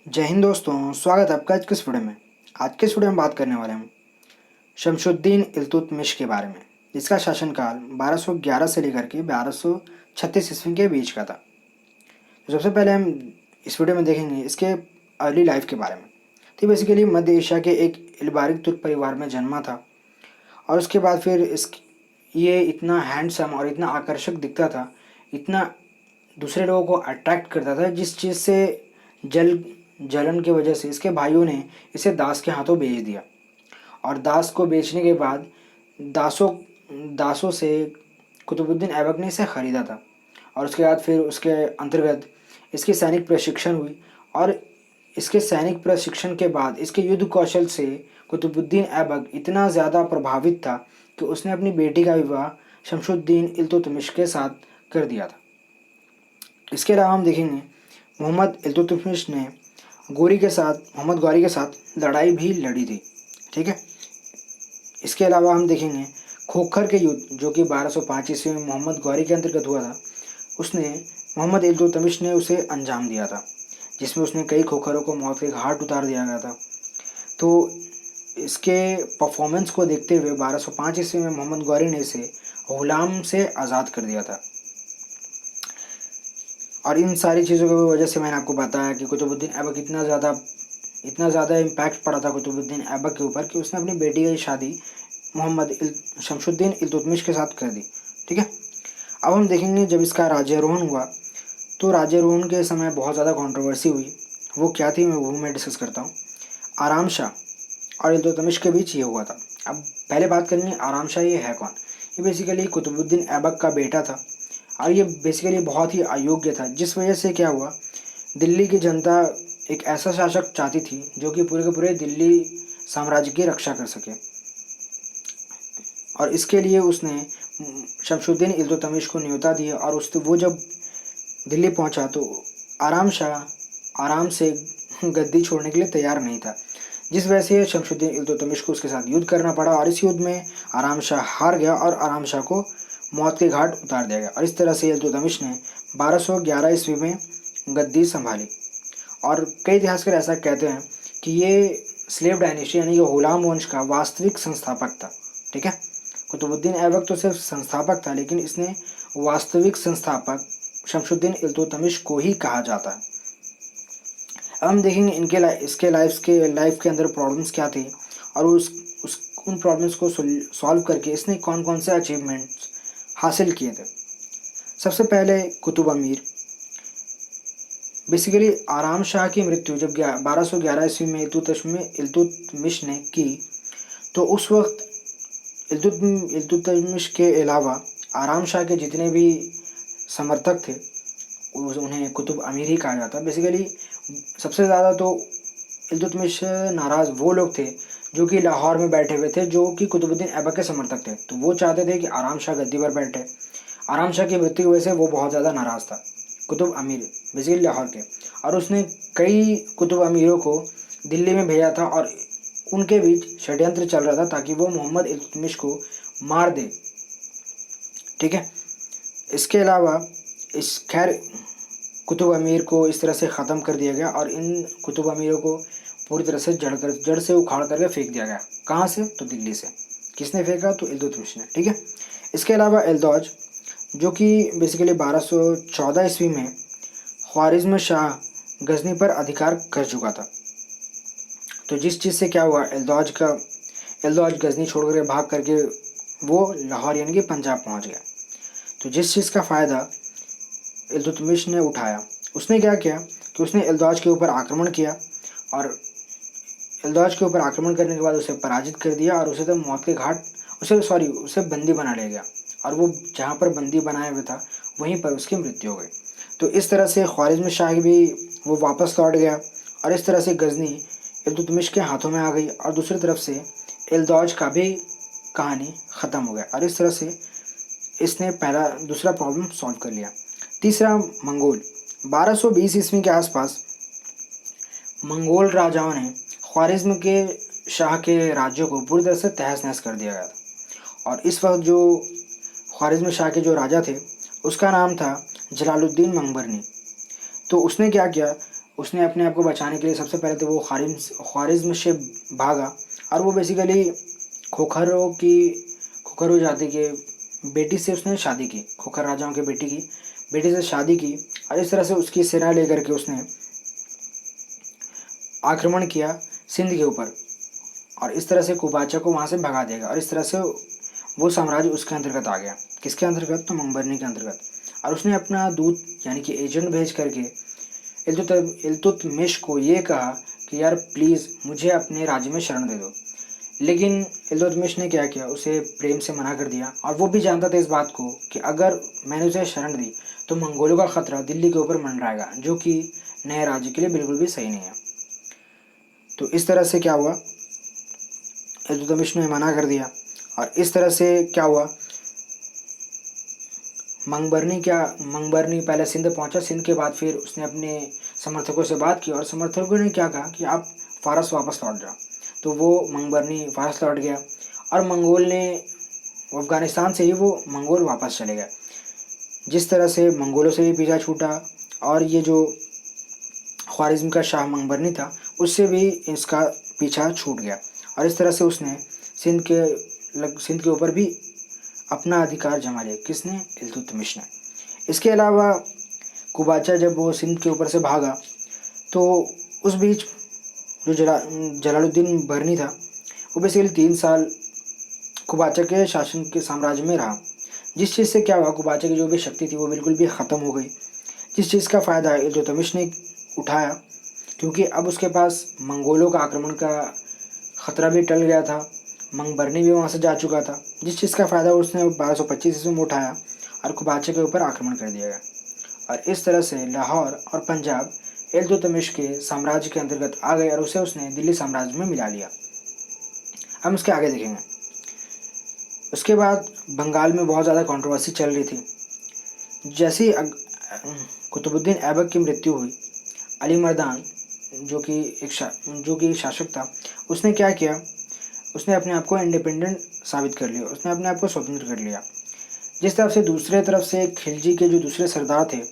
जय हिंद दोस्तों, स्वागत है आपका आज के इस वीडियो में। आज के इस वीडियो में बात करने वाले हम शमशुद्दीन इल्तुतमिश के बारे में, जिसका शासनकाल 1211 से लेकर के 1236 ईस्वी के बीच का था। तो सबसे पहले हम इस वीडियो में देखेंगे इसके अर्ली लाइफ के बारे में। तो बेसिकली मध्य एशिया के एक इलबारिक तुर्क परिवार में जन्मा था और उसके बाद फिर ये इतना हैंडसम और इतना आकर्षक दिखता था, इतना दूसरे लोगों को अट्रैक्ट करता था, जिस चीज़ से जल जलन की वजह से इसके भाइयों ने इसे दास के हाथों बेच दिया। और दास को बेचने के बाद दासों दासों से कुतुबुद्दीन ऐबक ने इसे ख़रीदा था। और उसके बाद फिर उसके अंतर्गत इसकी सैनिक प्रशिक्षण हुई और इसके सैनिक प्रशिक्षण के बाद इसके युद्ध कौशल से कुतुबुद्दीन ऐबक इतना ज़्यादा प्रभावित था कि उसने अपनी बेटी का विवाह शमशुद्दीन इल्तुतमिश के साथ कर दिया था। इसके अलावा हम देखेंगे मोहम्मद इल्तुतमिश ने मोहम्मद गौरी के साथ लड़ाई भी लड़ी थी। ठीक है। इसके अलावा हम देखेंगे खोखर के युद्ध, जो कि 1205 ईस्वी में मोहम्मद गौरी के अंतर्गत हुआ था, उसने मोहम्मद इल्तुतमिश ने उसे अंजाम दिया था, जिसमें उसने कई खोखरों को मौत के घाट उतार दिया गया था। तो इसके परफॉर्मेंस को देखते हुए 1205 ईस्वी में मोहम्मद गौरी ने इसे गुलाम से आज़ाद कर दिया था। और इन सारी चीज़ों की वजह से मैंने आपको बताया कि कुतुबुद्दीन ऐबक इतना ज़्यादा इम्पैक्ट पड़ा था कुतुबुद्दीन ऐबक के ऊपर कि उसने अपनी बेटी की शादी शमशुद्दीन इल्तुतमिश के साथ कर दी। ठीक है। अब हम देखेंगे जब इसका राज्यारोहण हुआ, तो राज्यारोहण के समय बहुत ज़्यादा कंट्रोवर्सी हुई। वो क्या थी मैं डिस्कस करता हूँ। आराम शाह और इल्तुतमिश के बीच ये हुआ था। अब पहले बात करेंगे आराम शाह, ये है कौन। ये बेसिकली कुतुबुद्दीन ऐबक का बेटा था और ये बेसिकली बहुत ही अयोग्य था, जिस वजह से क्या हुआ, दिल्ली की जनता एक ऐसा शासक चाहती थी जो कि पूरे के पूरे दिल्ली साम्राज्य की रक्षा कर सके। और इसके लिए उसने शमशुद्दीन इल्तुतमिश को न्योता दिया और वो जब दिल्ली पहुंचा तो आराम शाह आराम से गद्दी छोड़ने के लिए तैयार नहीं था, जिस वजह से शमशुद्दीन इल्तुतमिश को उसके साथ युद्ध करना पड़ा। और इस युद्ध में आराम शाह हार गया और आराम शाह को मौत के घाट उतार दिया गया। और इस तरह से इल्तुतमिश ने 1211 ईस्वी में गद्दी संभाली। और कई इतिहासकार ऐसा कहते हैं कि ये स्लेव डायनेस्टी यानी कि गुलाम वंश का वास्तविक संस्थापक था। ठीक है। कुतुबुद्दीन ऐबक तो सिर्फ संस्थापक था, लेकिन इसने वास्तविक संस्थापक शमशुद्दीन इल्तुतमिश को ही कहा जाता है। अब हम देखेंगे इसके लाइफ के अंदर प्रॉब्लम्स क्या थे और उस उन प्रॉब्लम्स को सॉल्व करके इसने कौन कौन से अचीवमेंट्स हासिल किए थे। सबसे पहले कुतुब अमीर। बेसिकली आराम शाह की मृत्यु जब 1211 ईस्वी में इल्तुतमिश ने की, तो उस वक्त इल्तुतमिश के अलावा आराम शाह के जितने भी समर्थक थे उन्हें कुतुब अमीर ही कहा जाता। बेसिकली सबसे ज़्यादा तो इल्तुतमिश से नाराज़ वो लोग थे जो कि लाहौर में बैठे हुए थे, जो कि कुतुबुद्दीन ऐबक के समर्थक थे। तो वो चाहते थे कि आराम शाह गद्दी पर बैठे। आराम शाह की मृत्यु की वजह से वो बहुत ज़्यादा नाराज़ था, कुतुब अमीर बेसिकली लाहौर के। और उसने कई कुतुब अमीरों को दिल्ली में भेजा था और उनके बीच षड्यंत्र चल रहा था ताकि वो मोहम्मद इल्तुतमिश को मार दे। ठीक है। इसके अलावा इस खैर कुतुब अमीर को इस तरह से ख़त्म कर दिया गया और इन कुतुब अमीरों को पूरी तरह से जड़ से उखाड़ करके फेंक दिया गया। कहाँ से? तो दिल्ली से। किसने फेंका? तो इल्तुतमिश ने। ठीक है। इसके अलावा एल्दौज, जो कि बेसिकली 1214 ईस्वी में ख्वारिज़्म शाह गजनी पर अधिकार कर चुका था। तो जिस चीज़ से क्या हुआ, एल्दौज गजनी छोड़ कर भाग करके वो लाहौर यानी कि पंजाब पहुंच गया। तो जिस चीज़ का फ़ायदा इल्तुतमिश ने उठाया, उसने क्या किया कि उसने एल्दौज के ऊपर आक्रमण किया और एल्दौज के ऊपर आक्रमण करने के बाद उसे पराजित कर दिया और उसे तो मौत के घाट उसे बंदी बना लिया गया। और वो जहाँ पर बंदी बनाया हुआ था वहीं पर उसकी मृत्यु हो गई। तो इस तरह से ख्वारिज़्म शाह भी वो वापस लौट गया और इस तरह से गजनी इल्तुतमिश के हाथों में आ गई और दूसरी तरफ से एल्दौज का भी कहानी ख़त्म हो गया। और इस तरह से इसने दूसरा प्रॉब्लम सॉल्व कर लिया। तीसरा, मंगोल। 1220 ईस्वी के आसपास मंगोल राजाओं ने ख्वारिज़्म के शाह के राज्यों को पूरी तरह से तहस नहस कर दिया गया था। और इस वक्त जो ख्वारिज़्म शाह के जो राजा थे उसका नाम था जलालुद्दीन मंगबरनी। तो उसने क्या किया, उसने अपने आप को बचाने के लिए सबसे पहले तो वो ख्वारिज़्म से भागा और वो बेसिकली खोखरो जाति के बेटी से उसने शादी की, खोखर राजाओं के बेटी से शादी की और इस तरह से उसकी सेना लेकर के उसने आक्रमण किया सिंध के ऊपर और इस तरह से कुबाचा को वहाँ से भगा देगा और इस तरह से वो साम्राज्य उसके अंतर्गत आ गया। किसके अंतर्गत? तो मंगबरनी के अंतर्गत। और उसने अपना दूत यानी कि एजेंट भेज करके इल्तुतमिश को ये कहा कि यार प्लीज़ मुझे अपने राज्य में शरण दे दो। लेकिन इल्तुतमिश ने क्या किया, उसे प्रेम से मना कर दिया और वो भी जानता था इस बात को कि अगर मैंने उसे शरण दी तो मंगोलों का खतरा दिल्ली के ऊपर मंडराएगा, जो कि नए राज्य के लिए बिल्कुल भी सही नहीं है। तो इस तरह से क्या हुआ, इल्तुतमिश ने मना कर दिया और इस तरह से क्या हुआ, मंगबरनी पहले सिंध पहुंचा। सिंध के बाद फिर उसने अपने समर्थकों से बात की और समर्थकों ने क्या कहा कि आप फारस वापस लौट जाओ। तो वो मंगबरनी फारस लौट गया और मंगोल ने अफगानिस्तान से ही वो मंगोल वापस चले गए। जिस तरह से मंगोलों से भी पीछा छूटा और ये जो ख्वारिज़्म का शाह मंगबरनी था उससे भी इसका पीछा छूट गया और इस तरह से उसने सिंध के ऊपर भी अपना अधिकार जमा लिया। किसने? इल्तुतमिश ने। इसके अलावा कुबाचा जब वो सिंध के ऊपर से भागा तो उस बीच जो जलालुद्दीन बरनी था वो बेसिकली 3 साल कुबाचा के शासन के साम्राज्य में रहा। जिस चीज़ से क्या हुआ, कुबाचा की जो भी शक्ति थी वो बिल्कुल भी ख़त्म हो गई। जिस चीज़ का फ़ायदा इल्तुतमिश ने उठाया क्योंकि अब उसके पास मंगोलों का आक्रमण का ख़तरा भी टल गया था, मंगबरनी भी वहाँ से जा चुका था। जिस चीज़ का फ़ायदा उसने 1225 ईस्वी में उठाया और कुबाचा के ऊपर आक्रमण कर दिया गया और इस तरह से लाहौर और पंजाब इल्तुतमिश के साम्राज्य के अंतर्गत आ गए और उसने दिल्ली साम्राज्य में मिला लिया। हम उसके आगे देखेंगे। उसके बाद बंगाल में बहुत ज़्यादा कंट्रोवर्सी चल रही थी। जैसे ही कुतुबुद्दीन ऐबक की मृत्यु हुई, अली मर्दान जो कि शासक था, उसने क्या किया, उसने अपने आप को इंडिपेंडेंट साबित कर लिया, उसने अपने आप को स्वतंत्र कर लिया। जिस तरफ से दूसरे तरफ से खिलजी के जो दूसरे सरदार थे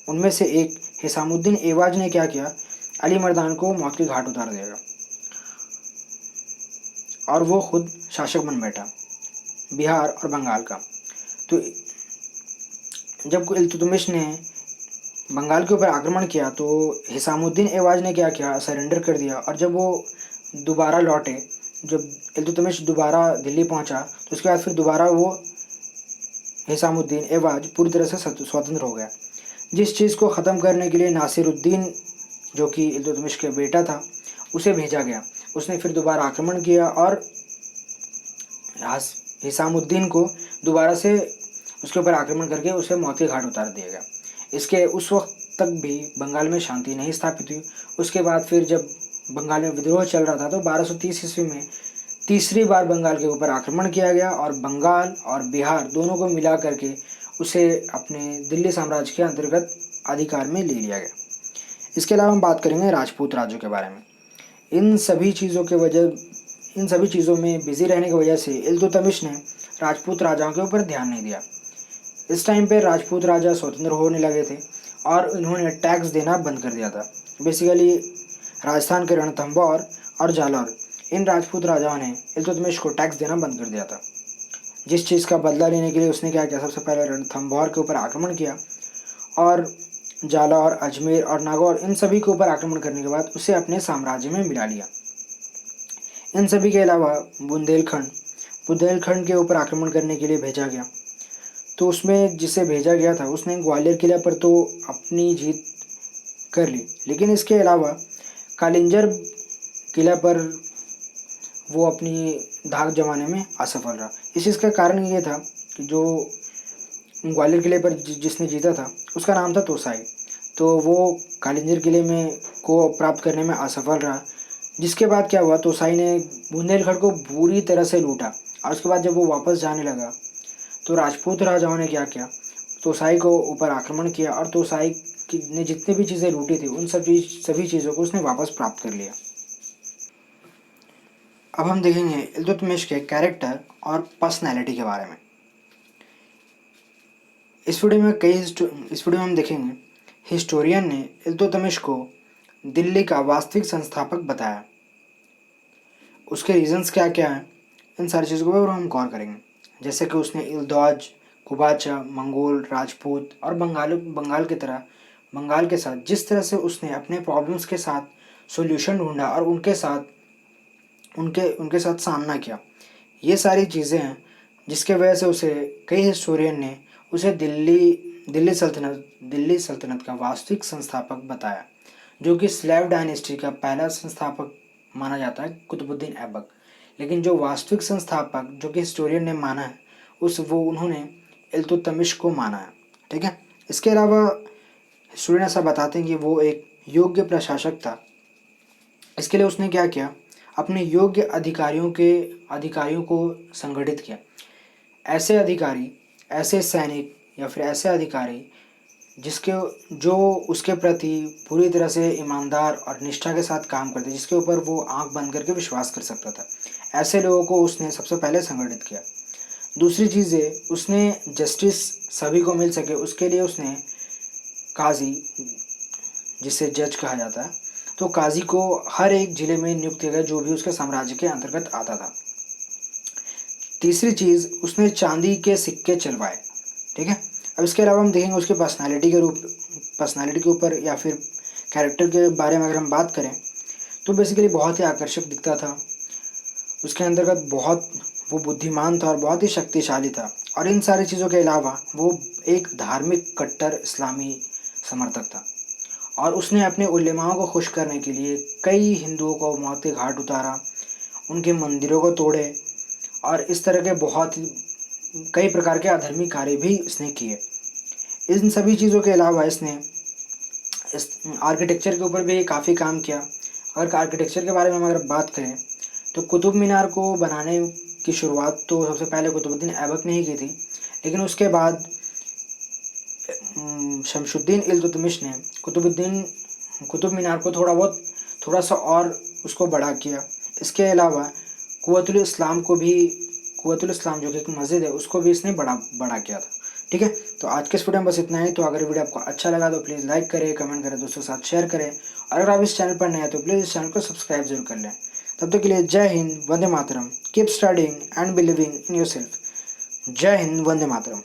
उनमें से एक हिसामुद्दीन एवाज ने क्या किया, अली मर्दान को मौत के घाट उतार दिया और वो खुद शासक बन बैठा बिहार और बंगाल का। तो जब इल्तुतमिश ने बंगाल के ऊपर आक्रमण किया तो हिसामुद्दीन एवाज ने क्या किया, सरेंडर कर दिया और जब वो दोबारा लौटे, जब इल्तुतमिश दोबारा दिल्ली पहुंचा तो उसके बाद फिर दोबारा वो हिसामुद्दीन एवाज पूरी तरह से स्वतंत्र हो गया। जिस चीज़ को ख़त्म करने के लिए नासिरुद्दीन जो कि इल्तुतमिश का बेटा था उसे भेजा गया, उसने फिर दोबारा आक्रमण किया और हिसामुद्दीन को दोबारा से उसके ऊपर आक्रमण करके उसे मौत के घाट उतार दिया गया। इसके उस वक्त तक भी बंगाल में शांति नहीं स्थापित हुई। उसके बाद फिर जब बंगाल में विद्रोह चल रहा था तो 1230 ईस्वी में तीसरी बार बंगाल के ऊपर आक्रमण किया गया और बंगाल और बिहार दोनों को मिला करके उसे अपने दिल्ली साम्राज्य के अंतर्गत अधिकार में ले लिया गया। इसके अलावा हम बात करेंगे राजपूत राज्यों के बारे में। इन सभी चीज़ों में बिजी रहने की वजह से इल्तुतमिश ने राजपूत राजाओं के ऊपर ध्यान नहीं दिया। इस टाइम पे राजपूत राजा स्वतंत्र होने लगे थे और इन्होंने टैक्स देना बंद कर दिया था। बेसिकली राजस्थान के रणथंभौर और जालौर, इन राजपूत राजाओं ने इल्तुतमिश को टैक्स देना बंद कर दिया था। जिस चीज़ का बदला लेने के लिए उसने क्या किया, सबसे पहले रणथंभौर के ऊपर आक्रमण किया और जालौर, अजमेर और नागौर इन सभी के ऊपर आक्रमण करने के बाद उसे अपने साम्राज्य में मिला लिया। इन सभी के अलावा बुंदेलखंड के ऊपर आक्रमण करने के लिए भेजा गया। तो उसमें जिसे भेजा गया था उसने ग्वालियर किला पर तो अपनी जीत कर ली, लेकिन इसके अलावा कालिंजर किला पर वो अपनी धाक जमाने में असफल रहा। इस चीज़ का कारण ये था कि जो ग्वालियर किले पर जिसने जीता था उसका नाम था तोसाई, तो वो कालिंजर किले में को प्राप्त करने में असफल रहा। जिसके बाद क्या हुआ, तोसाई ने बुंदेलखंड को बुरी तरह से लूटा और उसके बाद जब वो वापस जाने लगा तो राजपूत राजाओं ने क्या किया, तोसाई को ऊपर आक्रमण किया और तोसाई ने जितनी भी चीज़ें लूटी थी उन सभी चीज़ों को उसने वापस प्राप्त कर लिया। अब हम देखेंगे इल्तुतमिश के कैरेक्टर और पर्सनैलिटी के बारे में। इस वीडियो में हम देखेंगे हिस्टोरियन ने इल्तुतमिश को दिल्ली का वास्तविक संस्थापक बताया। उसके रीजंस क्या क्या हैं, इन सारी चीज़ों के ऊपर हम गौर करेंगे। जैसे कि उसने इल्दौज, कुबाचा, मंगोल, राजपूत और बंगाल के साथ जिस तरह से उसने अपने प्रॉब्लम्स के साथ सॉल्यूशन ढूंढा और उनके साथ सामना किया, ये सारी चीज़ें हैं जिसके वजह से उसे कई हिस्टोरियन ने उसे दिल्ली सल्तनत का वास्तविक संस्थापक बताया, जो कि स्लेव डायनेस्टी का पहला संस्थापक माना जाता है, कुतुबुद्दीन ऐबक। लेकिन जो वास्तविक संस्थापक जो कि हिस्टोरियन ने माना है उन्होंने इल्तुतमिश को माना है। ठीक है। इसके अलावा हिस्टोरियन ऐसा बताते हैं कि वो एक योग्य प्रशासक था। इसके लिए उसने क्या किया, अपने योग्य अधिकारियों को संगठित किया। ऐसे अधिकारी, ऐसे सैनिक या फिर ऐसे अधिकारी जो उसके प्रति पूरी तरह से ईमानदार और निष्ठा के साथ काम करते, जिसके ऊपर वो आंख बंद करके विश्वास कर सकता था, ऐसे लोगों को उसने सबसे पहले संगठित किया। दूसरी चीज़ है, उसने जस्टिस सभी को मिल सके उसके लिए उसने काजी, जिसे जज कहा जाता है, तो काजी को हर एक जिले में नियुक्त किया गया जो भी उसके साम्राज्य के अंतर्गत आता था। तीसरी चीज़, उसने चांदी के सिक्के चलवाए। ठीक है। अब इसके अलावा हम देखेंगे उसके पर्सनालिटी के ऊपर या फिर कैरेक्टर के बारे में अगर हम बात करें तो बेसिकली बहुत ही आकर्षक दिखता था। उसके अंतर्गत वो बुद्धिमान था और बहुत ही शक्तिशाली था। और इन सारी चीज़ों के अलावा वो एक धार्मिक कट्टर इस्लामी समर्थक था। और उसने अपने उलेमाओं को खुश करने के लिए कई हिंदुओं को मौत के घाट उतारा, उनके मंदिरों को तोड़े और इस तरह के कई प्रकार के अधर्मी कार्य भी इसने किए। इन सभी चीज़ों के अलावा इसने इस आर्किटेक्चर के ऊपर भी काफ़ी काम किया। अगर आर्किटेक्चर के बारे में हम अगर बात करें तो कुतुब मीनार को बनाने की शुरुआत तो सबसे पहले कुतुबुद्दीन ऐबक ने ही की थी, लेकिन उसके बाद शमशुद्दीन इल्तुतमिश ने कुतुब मीनार को थोड़ा सा और उसको बड़ा किया। इसके अलावा कुव्वतुल इस्लाम जो कि एक मस्जिद है उसको भी इसने बड़ा किया था। ठीक है। तो आज के इस वीडियो में बस इतना ही। तो अगर वीडियो आपको अच्छा लगा तो प्लीज़ लाइक करें, कमेंट करें, दोस्तों के साथ शेयर करें और अगर आप इस चैनल पर नए हैं तो प्लीज़ इस चैनल को सब्सक्राइब जरूर कर लें। तब तक के लिए जय हिंद, वंदे मातरम। Keep studying and believing in yourself. जय हिंद, वंदे मातरम।